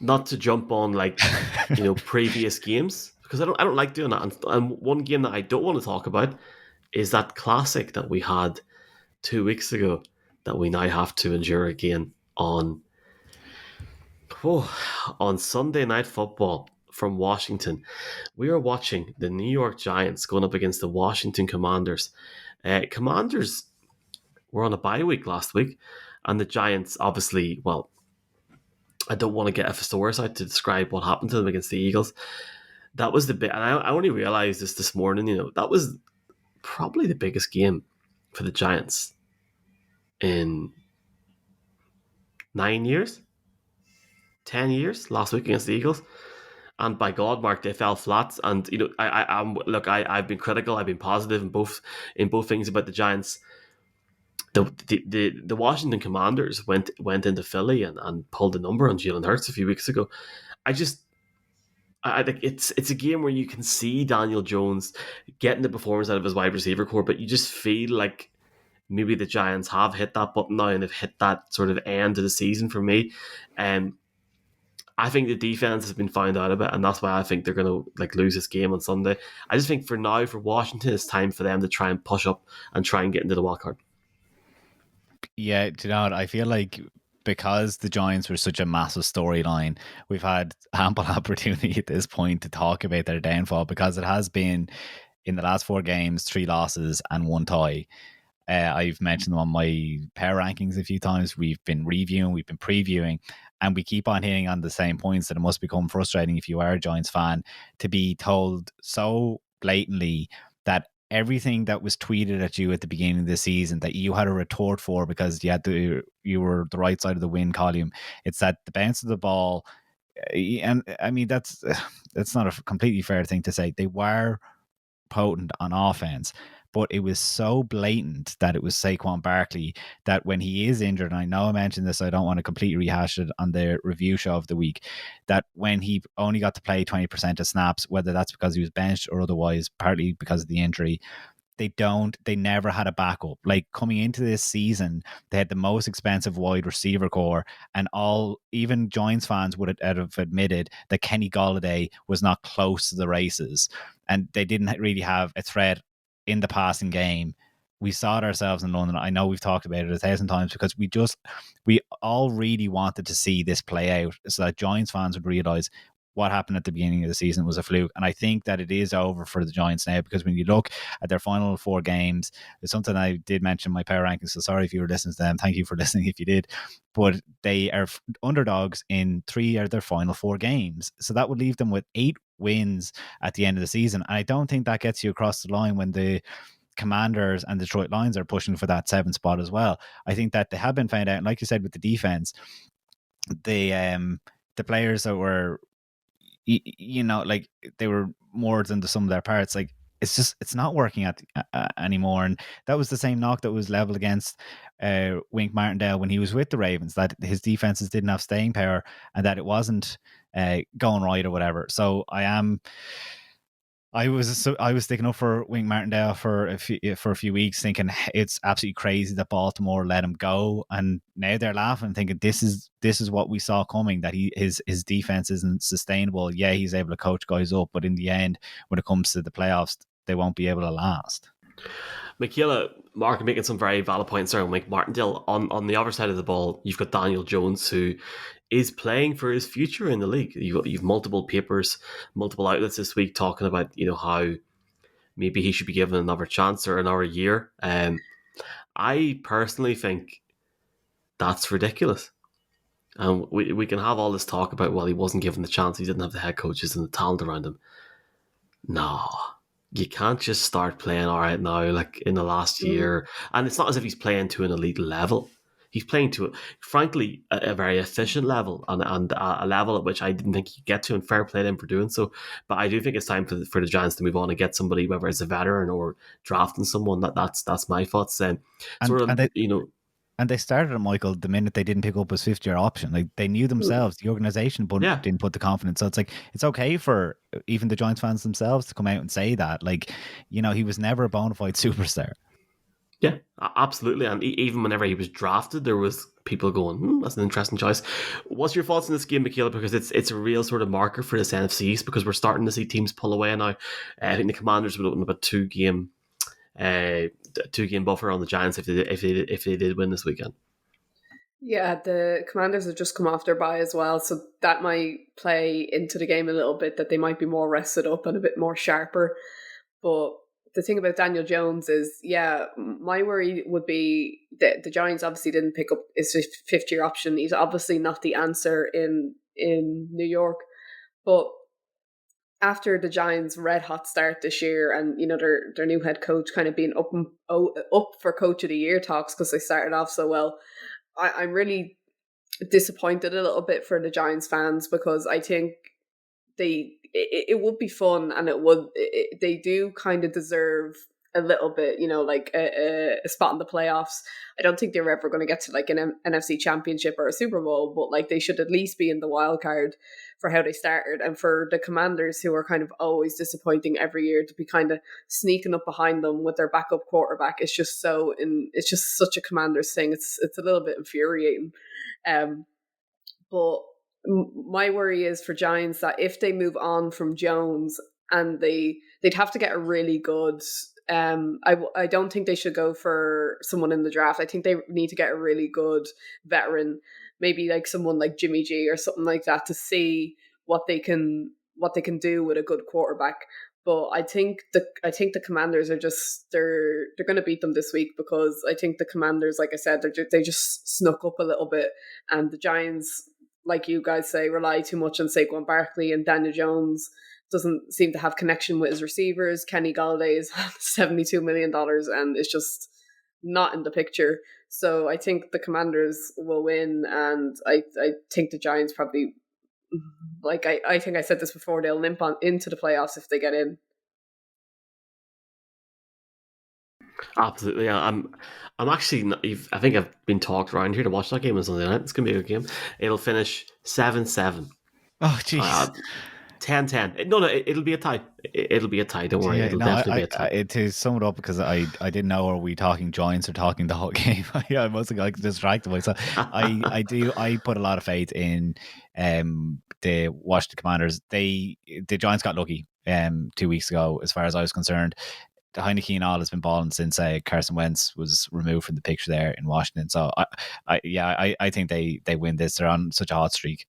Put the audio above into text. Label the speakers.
Speaker 1: not to jump on previous games, because I don't like doing that. And one game that I don't want to talk about is that classic that we had 2 weeks ago that we now have to endure again on Sunday Night Football from Washington. We are watching the New York Giants going up against the Washington Commanders. Commanders were on a bye week last week, and the Giants obviously, well, I don't want to get a thesaurus out to describe what happened to them against the Eagles. That was the bit, and I only realized this morning. That was probably the biggest game for the Giants in 9 years, 10 years. Last week against the Eagles, and by God, Mark, they fell flat. And I've been critical, I've been positive in both things about the Giants. The Washington Commanders went into Philly and pulled a number on Jalen Hurts a few weeks ago. I think it's a game where you can see Daniel Jones getting the performance out of his wide receiver core, but you just feel like maybe the Giants have hit that button now and they've hit that sort of end of the season for me. I think the defense has been found out a bit, and that's why I think they're going to lose this game on Sunday. I just think for now, for Washington, it's time for them to try and push up and try and get into the wild card.
Speaker 2: Yeah, do you know what? I feel like because the Giants were such a massive storyline, we've had ample opportunity at this point to talk about their downfall, because it has been in the last 4 games, 3 losses and 1 tie. I've mentioned them on my power rankings a few times. We've been reviewing, we've been previewing, and we keep on hitting on the same points that it must become frustrating if you are a Giants fan to be told so blatantly that everything that was tweeted at you at the beginning of the season that you had a retort for because you were the right side of the win column. It's that the bounce of the ball, and I mean that's not a completely fair thing to say. They were potent on offense, but it was so blatant that it was Saquon Barkley that when he is injured, and I know I mentioned this, I don't want to completely rehash it on the review show of the week, that when he only got to play 20% of snaps, whether that's because he was benched or otherwise, partly because of the injury, they never had a backup. Like coming into this season, they had the most expensive wide receiver core, and even Giants fans would have admitted that Kenny Golladay was not close to the races, and they didn't really have a threat in the passing game. We saw it ourselves in London. I know we've talked about it 1,000 times because we all really wanted to see this play out so that Giants fans would realize what happened at the beginning of the season was a fluke. And I think that it is over for the Giants now, because when you look at their final 4 games, it's something I did mention in my power rankings, so sorry if you were listening to them. Thank you for listening if you did. But they are underdogs in 3 of their final 4 games. So that would leave them with 8 wins at the end of the season. And I don't think that gets you across the line when the Commanders and Detroit Lions are pushing for that 7th spot as well. I think that they have been found out. And like you said, with the defense, the players that were, like they were more than the sum of their parts. Like it's not working anymore. And that was the same knock that was leveled against Wink Martindale when he was with the Ravens, that his defenses didn't have staying power and that it wasn't going right or whatever. So I was sticking up for Wink Martindale for a few weeks, thinking it's absolutely crazy that Baltimore let him go, and now they're laughing, thinking this is what we saw coming, that his defense isn't sustainable. Yeah, he's able to coach guys up, but in the end, when it comes to the playoffs, they won't be able to last.
Speaker 1: Michaela, Mark, making some very valid points there on Wink Martindale. On the other side of the ball, you've got Daniel Jones, who is playing for his future in the league. You've multiple papers, multiple outlets this week talking about how maybe he should be given another chance or another year. I personally think that's ridiculous. And we can have all this talk about, well, he wasn't given the chance, he didn't have the head coaches and the talent around him. No, you can't just start playing all right now, like in the last year. And it's not as if he's playing to an elite level. He's playing to, frankly, a very efficient level and a level at which I didn't think he'd get to, and fair play to him for doing so. But I do think it's time for the Giants to move on and get somebody, whether it's a veteran or drafting someone. That's my thoughts.
Speaker 2: And they started it, Michael, the minute they didn't pick up his 5th-year option. Like they knew themselves, the organization didn't put the confidence. So it's okay for even the Giants fans themselves to come out and say that. Like, he was never a bona fide superstar.
Speaker 1: Yeah, absolutely. And even whenever he was drafted, there was people going, "That's an interesting choice." What's your thoughts on this game, Michaela? Because it's a real sort of marker for this NFC East because we're starting to see teams pull away now. I think the Commanders would open up a uh, 2 game buffer on the Giants if they did win this weekend.
Speaker 3: Yeah, the Commanders have just come off their bye as well, so that might play into the game a little bit, that they might be more rested up and a bit more sharper. But the thing about Daniel Jones is, yeah, my worry would be that the Giants obviously didn't pick up his fifth year option. He's obviously not the answer in New York, but after the Giants' red hot start this year, and their new head coach kind of being up for coach of the year talks because they started off so well, I'm really disappointed a little bit for the Giants fans because I think it would be fun, and they do kind of deserve a little bit, like a spot in the playoffs. I don't think they're ever going to get to like an NFC championship or a Super Bowl, but like they should at least be in the wild card for how they started. And for the Commanders, who are kind of always disappointing every year, to be kind of sneaking up behind them with their backup quarterback, it's just such a Commanders thing. It's a little bit infuriating. But my worry is for Giants that if they move on from Jones, and they'd have to get a really good. I don't think they should go for someone in the draft. I think they need to get a really good veteran, maybe like someone like Jimmy G or something like that, to see what they can do with a good quarterback. But I think the Commanders are they're going to beat them this week, because I think the Commanders, like I said, they just snuck up a little bit, and the Giants, like you guys say, rely too much on Saquon Barkley, and Daniel Jones doesn't seem to have connection with his receivers. Kenny Galladay is $72 million and it's just not in the picture. So I think the Commanders will win, and I think the Giants probably, like I think I said this before, they'll limp on into the playoffs if they get in.
Speaker 1: Absolutely, yeah. I'm actually. I think I've been talked around here to watch that game on Sunday night. It's gonna be a good game. It'll finish 7-7.
Speaker 2: Oh, jeez.
Speaker 1: 10-10. No, it'll be a tie. It'll be a tie. Don't worry.
Speaker 2: Yeah,
Speaker 1: It'll
Speaker 2: no,
Speaker 1: definitely be a tie.
Speaker 2: to sum it up, because I didn't know, are we talking Giants or talking the whole game? I must have like distracted myself. I put a lot of faith in the Washington Commanders. The Giants got lucky 2 weeks ago, as far as I was concerned. The Heineke and all has been balling since Carson Wentz was removed from the picture there in Washington. So I think they win this. They're on such a hot streak.